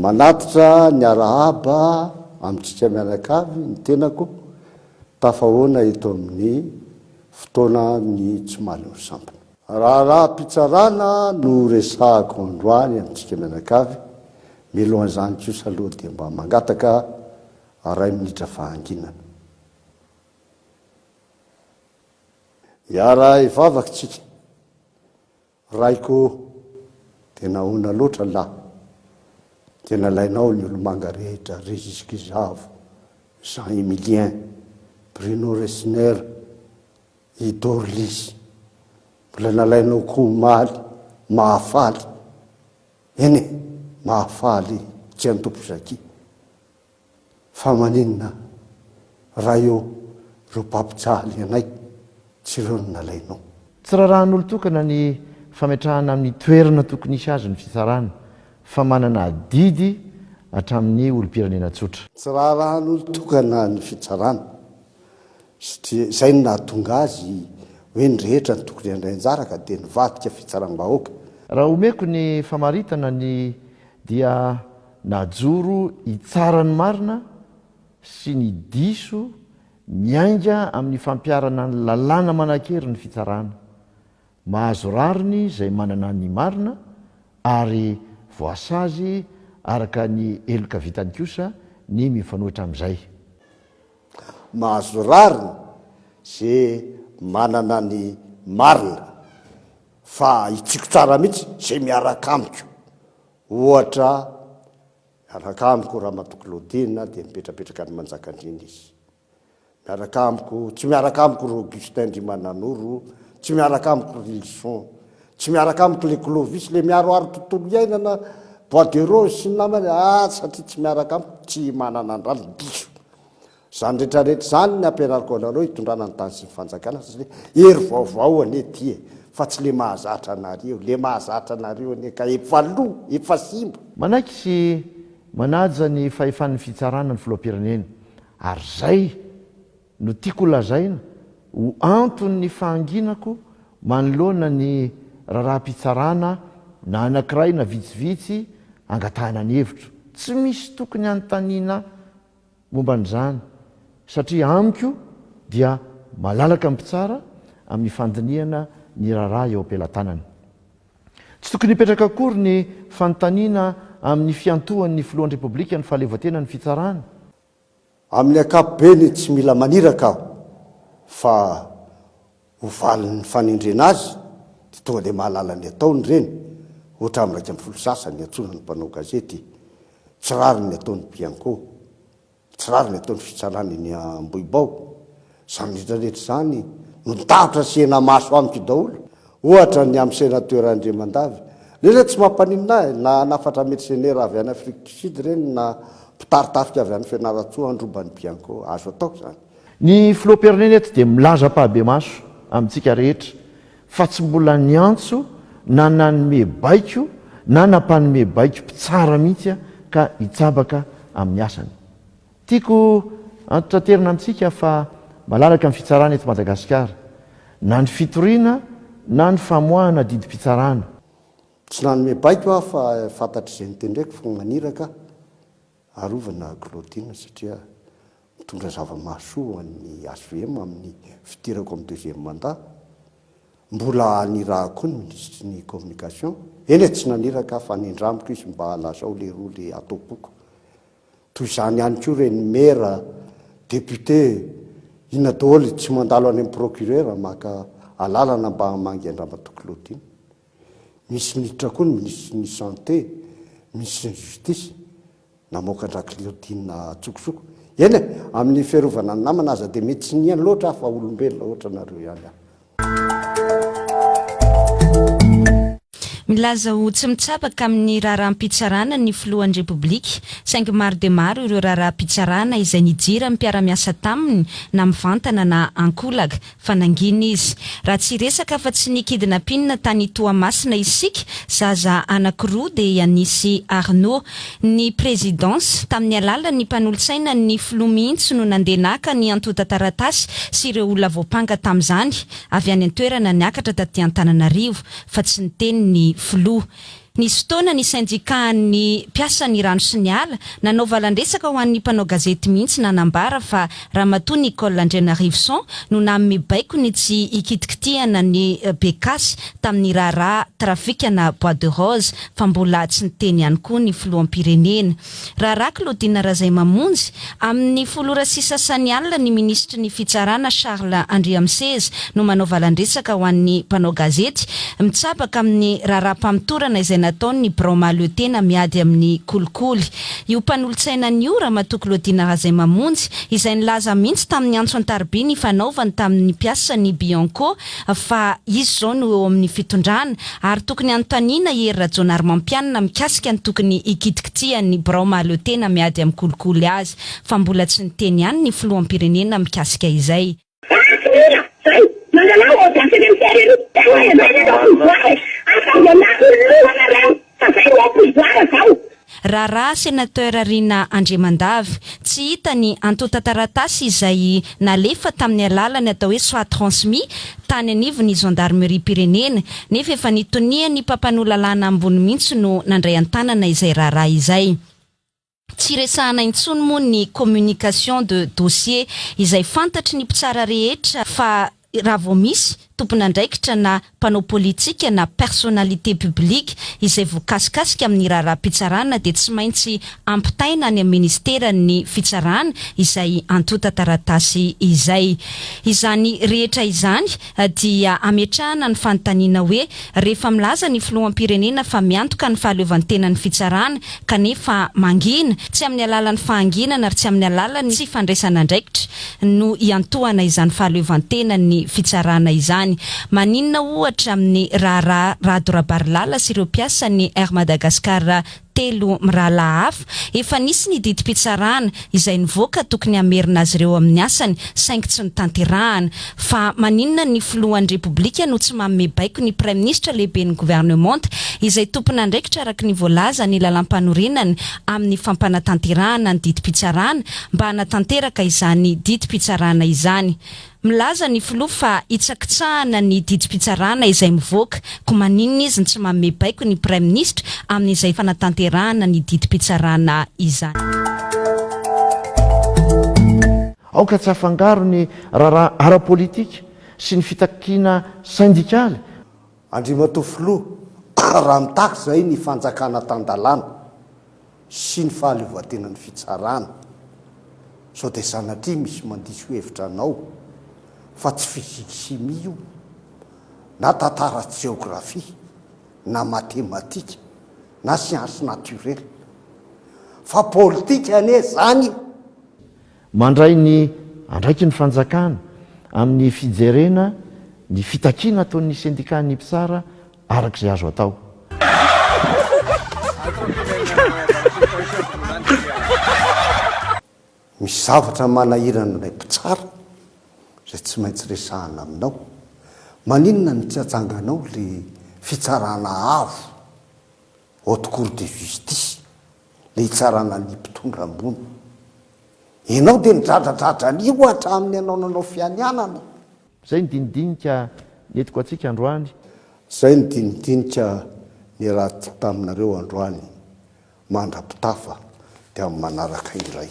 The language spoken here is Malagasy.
manatitra ny arahaba amintsika mianakavy ny tenako tafahoana ito amin'ny fotoana ny tsy maliny sampana. Raha-pitsarana no resahako androany amintsika mianakavy, milohan'izany kosa aloha dia mba mangataka ray minitra fahanginana. Iara ivavakytsika, raiko tena ona loatra lahy, tena lainao ny olomanga rehetra, Régis Kizavo, Jean-Emilien, Bruno Resner, Idorlis, mbola nalainao komaly, mahafaly, eny mahafaly tsy antompo zaki. Fa maninona raha io ro mpampijaly anay, tsy ireo no nalainao. Tsy rahan'olo tokana ny fametrahana amin'ny toerana tokony isy azy ny fitsarana, fa manana didy hatramin'ny olom-pirenena tsotra. Tsy rahan'olo tokana ny fitsarana, izay no nahatonga azy hoe ny rehetra ny tokony handray anjara ka dia nivadika fitsaram-bahoaka. Raha omeko ny famaritana ny dia najoro hitsara ny marina sy ny diso miainga amin'ny fampiarana ny lalàna manan-kery ny fitsarana. Mahazo rariny izay manana ny marina ary voasazy araka ny eloka vitany kosa ny mifanohitra amin'izay. Mahazo rariny izay manana ny marina fa itsiko tsara mihitsy izay miaraka amiko. Ohatra miaraka amiko Ramatoklodina dia mipetrapetraka ny Manjakandrina izy. Miaraka amiko, tsy miaraka amiko ro Augustin Ndrimananoro, tsy miaraka amiko Rilson, tsy miaraka amiko le Clovis le miaroaro tontolo iainana Bois de Rose sy ny namany, satria tsy miaraka amiko tsy manana andrano diso. Zany rehetrarehetra zany ny ampianariko anareo hitondrana ny tany sy ny fanjakana, satria hery vaovao ane ty fa tsy le mahazatra anareo, le mahazatra anareo ane ka efa lo, efa simba. Manaiky sy manaja ny fahefan'ny fitsarana ny filoham-pirenena, ary zay no tiako lazaina ho antony ny fahanginako manoloana ny raharaham-pitsarana na anankiray na vitsivitsy angatahana ny hevitro. Tsy misy tokony anontaniana momba an'izany, satria amiko dia malalaka mpitsara amin'ny fandiniana ny raharaha eo am-pelantanany. Tsy tokony hipetraka akory ny fanontaniana amin'ny fiantohan'ny filohan'ny repoblika ny fahaleovan-tena ny fitsarana. Amin'ny ankapobeny tsy mila maniraka aho, fa ho valin'ny fanindrena azy dia tonga dia mahalala ny ataony reny. Ohatra amin'ny 20 sasany atsona ny mpanao gazety, tsy rary ny ataony Bianco, tsy rary ny ataony fitsarany ny Ambohibao. Zany rehetrarehetra zany no nitahatra sena maso amiko daholo. Ohatra ny amin'ny sénateur Andriamandavy, lena tsy mampaninina na nafatra mercenaire avy any Afrique du Sud reny na mpitaritarika avy any Fianaratsoa androbany Bianco, azo atao zany. Ny filoham-pirenena eto dia milaza pahabe maso amintsika rehetra, fa tsy mbola niantso na nanome baiko na nampanome baiko mpitsara mihitsy ka hitsabaka amin'ny asany. Tiako antotraterina amintsika fa malalaka amin'ny fitsarana eto Madagasikara, na ny fitoriana na ny famoahana didim-pitsarana. Tsy nanome baiko aho fa fantatr' izay nitendraiko fa maniraka arovana Claudine satria mitondra zava-mahasoa ny HVM amin'ny fidirako amin'ny 2e mandat. Mbola nirahako ny ministre ny communication, eny tsy naniraka fa nindramiko izy mba halazao le roa le atopoko. Toy izany ihany koa reny maire, député, ina daholo tsy mandalo any amin'ny procureur maka alalana mba hamangy Andramatoklodina. Misy minitra koa ny ministre ny santé, ministre ny justice, namoaka Andra-Claudine tsokosoko. Eny amin'ny fiarovana ny namana aza dia mety tsy niany loatra fa olombelona ohatra nareo ihany. Milaza ho tsy mitsapaka amin'ny raharaham-pitsarana ny filohan'ny repoblika, saingy maro dia maro ireo raharaham-pitsarana izay nijira mpiara-miasa taminy na mivantana na ankolaka fa nangina izy. Raha tsy resaka fa tsy nikidinapinina tany Toamasina isika, zaza anankiroa dia Yanisy Arnaud. Ny présidence tamin'ny alalan'ny mpanolo-tsaina ny filoha mihitsy no nandeha naka ny antota taratasy sy ireo olona voapanga tamin'izany avy any an-toerana niakatra taty Antananarivo fa tsy niteny ny filoha. Nisy fotoana ny syndikany mpiasa ny rano sy ny ala nanao valandresaka ho an'ny mpanao gazety mihitsy nanambara fa ramatoa Nicole Andriana Rivson no nanome baiko ny tsy ikitikitihana ny Bekasy tamin'ny raharaha trafika na Bois de Rose fa mbola tsy niteny ihany koa ny filoham-pirenena. Raharaha Claudine Razaimamonjy amin'ny folora sisa sasany alina ny ministry ny fitsarana Charles Andriamseza no manao valandresaka ho an'ny mpanao gazety mitsabaka amin'ny raharaha-mpamitorana izay nataony Broma tena miady amin'ny kolikoly. Io mpanolotsaina ny ora ramatoa Claudine Razaimamonjy izay nilaza mihitsy tamin'ny antso an-tarobia ny fanaovany tamin'ny mpiasa ny Bianco fa izy zao no eo amin'ny fitondrana ary tokony antaniana Hery Rajaonarymampianina mikasika ny tokony ikitikitihan'ny Broma tena miady amin'ny kolikoly azy fa mbola tsy niteny ihany ny filoham-pirenena mikasika izay. Raharaha sénateur Rina Andriamandavy tsy hita ny antotantaratasy izay nalefa tamin'ny alalany atao hoe soit transmis tany anivo ny gendarmerie pirenena nefa efa nitonia ny mpampanolalana ambony mihitsy no nandray an-tanana izay raharaha izay. Tsy resahana intsony moa ny communication de dossier izay fantatry ny mpitsara rehetra fa raha vao misy tompon'andraikitra na mpanao politika na personnalité publique izay voakasikasika amin'ny raharaha-pitsarana dia tsy maintsy ampitaina any amin'ny ministeran'ny fitsarana izay antota-taratasy izay. Izany rehetra izany dia ametrahana ny fanontaniana hoe rehefa milaza ny filoham-pirenena fa miantoka ny fahaleovantenan'ny fitsarana kanefa mangina tsy amin'ny alalan'ny fahanginana ary tsy amin'ny alalan'ny tsy fandraisana andraikitra no iantohana izany fahaleovantenan'ny fitsarana izany. Maninona ohatra amin'ny raharaha Rado Rabarilala sy ireo mpiasa ny Air Madagascar telo mirala hafa efa nisy ny didim-pitsarana izay nivoaka tokony amerina azy ireo amin'ny asany saingy tsy nitanterahana fa maninona ny filohan'ny repoblika no tsy manome baiko ny prime ministre lehibe ny gouvernement izay tompon'andraikitra araka ny voalaza ny lalam-panorenany amin'ny fampanatanterahana ny didim-pitsarana mba hanatanteraka izany didim-pitsarana izany. Milaza ny filoha fa itsakitsahana ny didim-pitsarana izay mivoaka ko maninona izy tsy manome baiko ny prime ministre amin'izay fanatanterahana ny didim-pitsarana izany. Aoka tsy afangaro ny raharaha ara-politika sy ny fitakiana syndikaly. Andriamatoa filoha raha mitahaka zay ny fanjakana tan-dalàna sy ny fahaleovantenan'ny fitsarana sao dia sanatria misy mandiso hevitra anao fa tsy fizika chimie io na tantara géographie na matematika na science naturelle fa politika ane zany. Mandray ny andraiky ny fanjakana amin'ny fijerena ny fitakiana ataon'ny syndikan'ny mpitsara arak'izay azo atao. Misy zavatra manahirana ilay mpitsara zay tsy maintsy resahana aminao. Maninona ny tsy atsanganao le fitsarana avo haute cour de justice le hitsarana ny mpitondra ambony. Ianao dia nidradradratra ny ohatra amin'ny anao nanao fianianana. Zay ny dinidinika netiko atsika androany. Zay ny dinidinika ny raha taminareo androany mandrapitafa dia amin'ny manaraka indray.